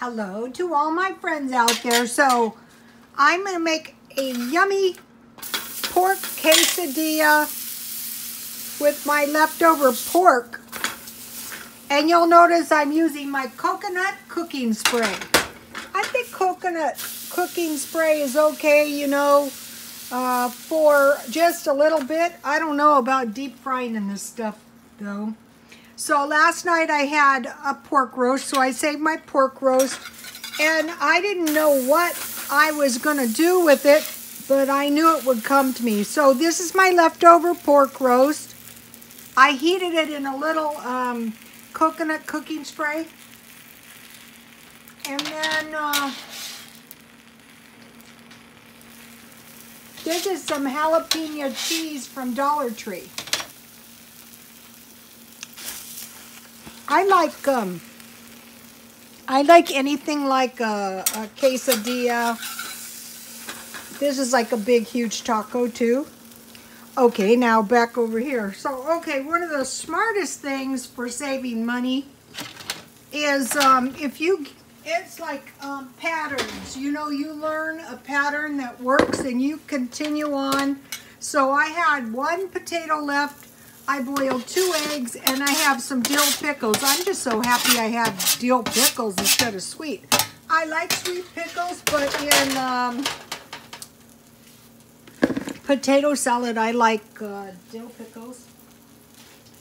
Hello to all my friends out there. So I'm going to make a yummy pork quesadilla with my leftover pork. And you'll notice I'm using my coconut cooking spray. I think coconut cooking spray is okay, you know, for just a little bit. I don't know about deep frying in this stuff though. So last night I had a pork roast, so I saved my pork roast, and I didn't know what I was going to do with it, but I knew it would come to me. So this is my leftover pork roast. I heated it in a little coconut cooking spray, and then this is some jalapeno cheese from Dollar Tree. I like anything like a quesadilla. This is like a big, huge taco too. Okay, now back over here. So, okay, one of the smartest things for saving money is it's like patterns. You know, you learn a pattern that works and you continue on. So I had one potato left. I boiled 2 eggs, and I have some dill pickles. I'm just so happy I have dill pickles instead of sweet. I like sweet pickles, but in potato salad, I like dill pickles.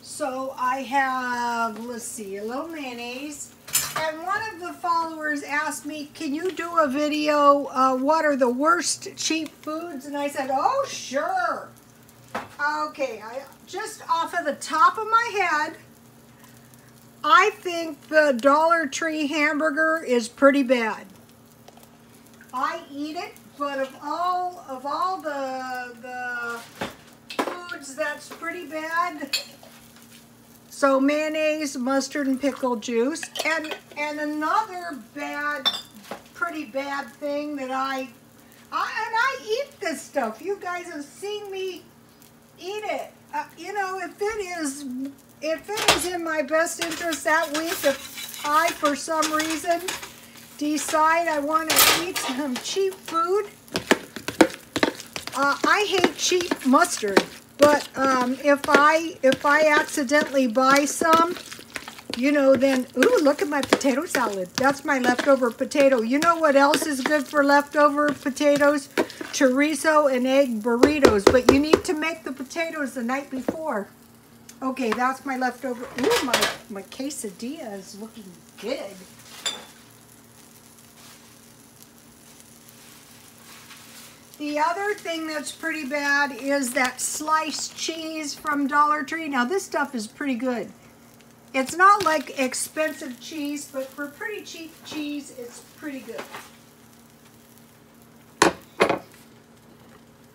So I have, let's see, a little mayonnaise. And one of the followers asked me, can you do a video, what are the worst cheap foods? And I said, oh, sure. Okay, just off of the top of my head, I think the Dollar Tree hamburger is pretty bad. I eat it, but of all the foods, that's pretty bad. So mayonnaise, mustard, and pickle juice, and another pretty bad thing that I eat this stuff. You guys have seen me eat it. You know, if it is in my best interest that week, if I, for some reason, decide I want to eat some cheap food, I hate cheap mustard. But if I accidentally buy some, you know, then, ooh, look at my potato salad. That's my leftover potato. You know what else is good for leftover potatoes? Chorizo and egg burritos. But you need to make the potatoes the night before. Okay, that's my leftover. Ooh, my quesadilla is looking good. The other thing that's pretty bad is that sliced cheese from Dollar Tree. Now, this stuff is pretty good. It's not like expensive cheese, but for pretty cheap cheese, it's pretty good.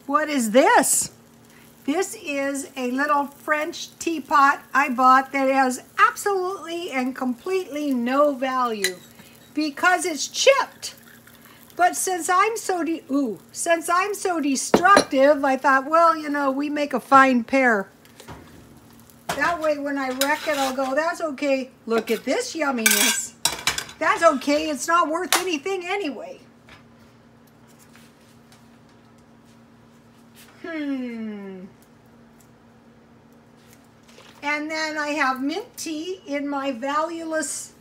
What is this? This is a little French teapot I bought that has absolutely and completely no value because it's chipped. But since I'm so destructive, I thought, well, you know, we make a fine pair. That way, when I wreck it, I'll go, that's okay. Look at this yumminess. That's okay. It's not worth anything anyway. And then I have mint tea in my valueless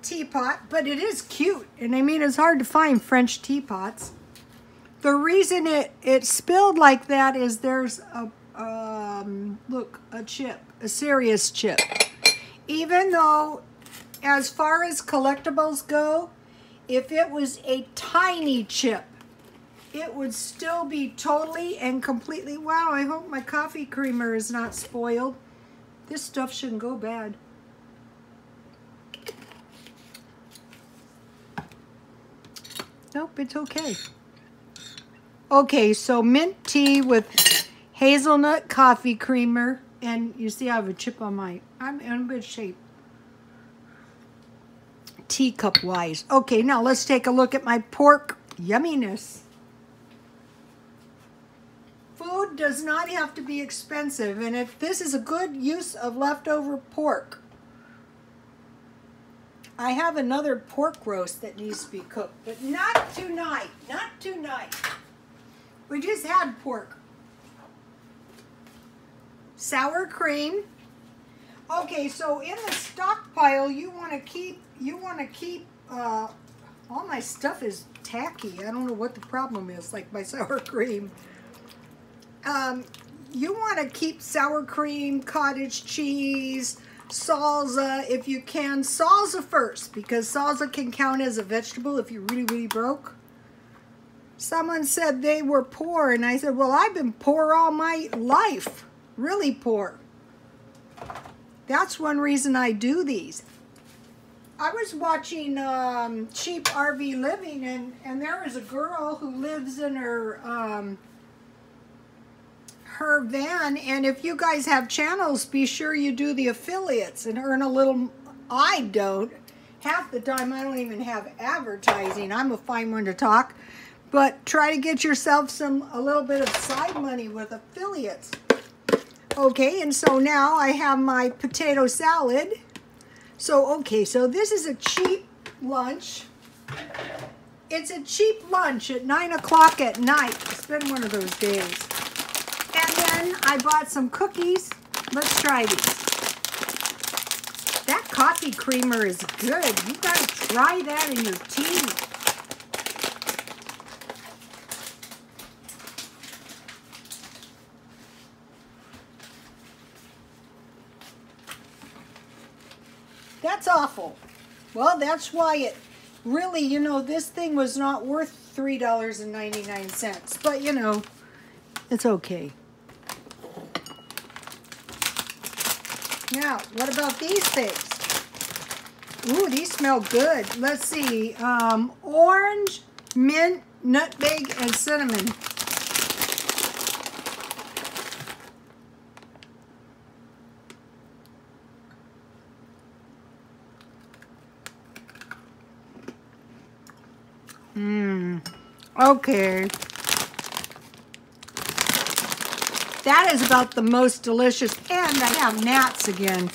teapot, but it is cute. And I mean, it's hard to find French teapots. The reason it spilled like that is there's look, a chip, a serious chip. Even though, as far as collectibles go, if it was a tiny chip, it would still be totally and completely, wow, I hope my coffee creamer is not spoiled. This stuff shouldn't go bad. Nope, it's okay. Okay, so mint tea with hazelnut coffee creamer, and you see I have a chip on my, I'm in good shape. Teacup wise. Okay, now let's take a look at my pork yumminess. Food does not have to be expensive, and if this is a good use of leftover pork, I have another pork roast that needs to be cooked, but not tonight, not tonight. We just had pork. Sour cream. Okay, so in the stockpile, you want to keep, all my stuff is tacky. I don't know what the problem is, like my sour cream. You want to keep sour cream, cottage cheese, salsa, if you can. Salsa first, because salsa can count as a vegetable if you're really, really broke. Someone said they were poor, and I said, well, I've been poor all my life. Really poor. That's one reason I do these. I was watching Cheap RV Living, and there is a girl who lives in her van, and if you guys have channels, be sure you do the affiliates and earn a little. I don't. Half the time I don't even have advertising. I'm a fine one to talk, but try to get yourself a little bit of side money with affiliates. Okay, and so now I have my potato salad. So, okay, so this is a cheap lunch. It's a cheap lunch at 9 o'clock at night. It's been one of those days. And then I bought some cookies. Let's try these. That coffee creamer is good. You gotta try that in your tea. That's awful. Well, that's why it really, you know, this thing was not worth $3.99. But, you know, it's okay. Now, what about these things? Ooh, these smell good. Let's see. Orange, mint, nutmeg, and cinnamon. Okay. That is about the most delicious, and I have gnats again.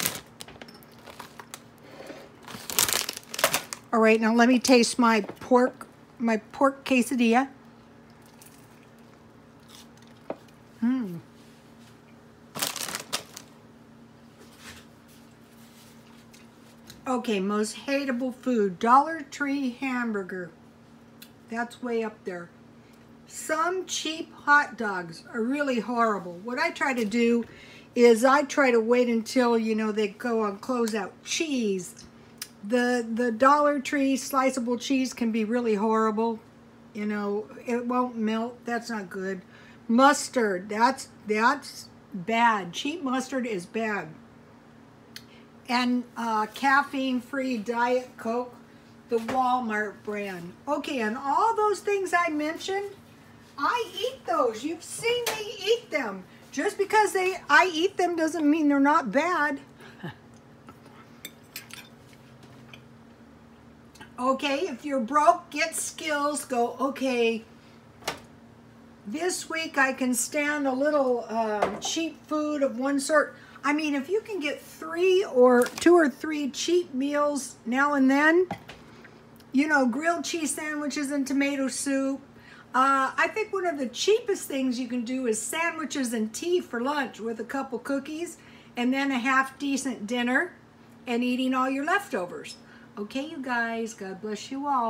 All right, now let me taste my pork quesadilla. Okay, most hateable food, Dollar Tree hamburger. That's way up there. Some cheap hot dogs are really horrible. What I try to do is I try to wait until, you know, they go on closeout. Cheese. The Dollar Tree sliceable cheese can be really horrible. You know, it won't melt. That's not good. Mustard. That's bad. Cheap mustard is bad. And caffeine-free Diet Coke. The Walmart brand. Okay, and all those things I mentioned, I eat those. You've seen me eat them. Just because I eat them doesn't mean they're not bad. Okay, if you're broke, get skills. Go, okay, this week I can stand a little cheap food of one sort. I mean, if you can get 2 or 3 cheap meals now and then, you know, grilled cheese sandwiches and tomato soup. I think one of the cheapest things you can do is sandwiches and tea for lunch with a couple cookies and then a half-decent dinner and eating all your leftovers. Okay, you guys, God bless you all.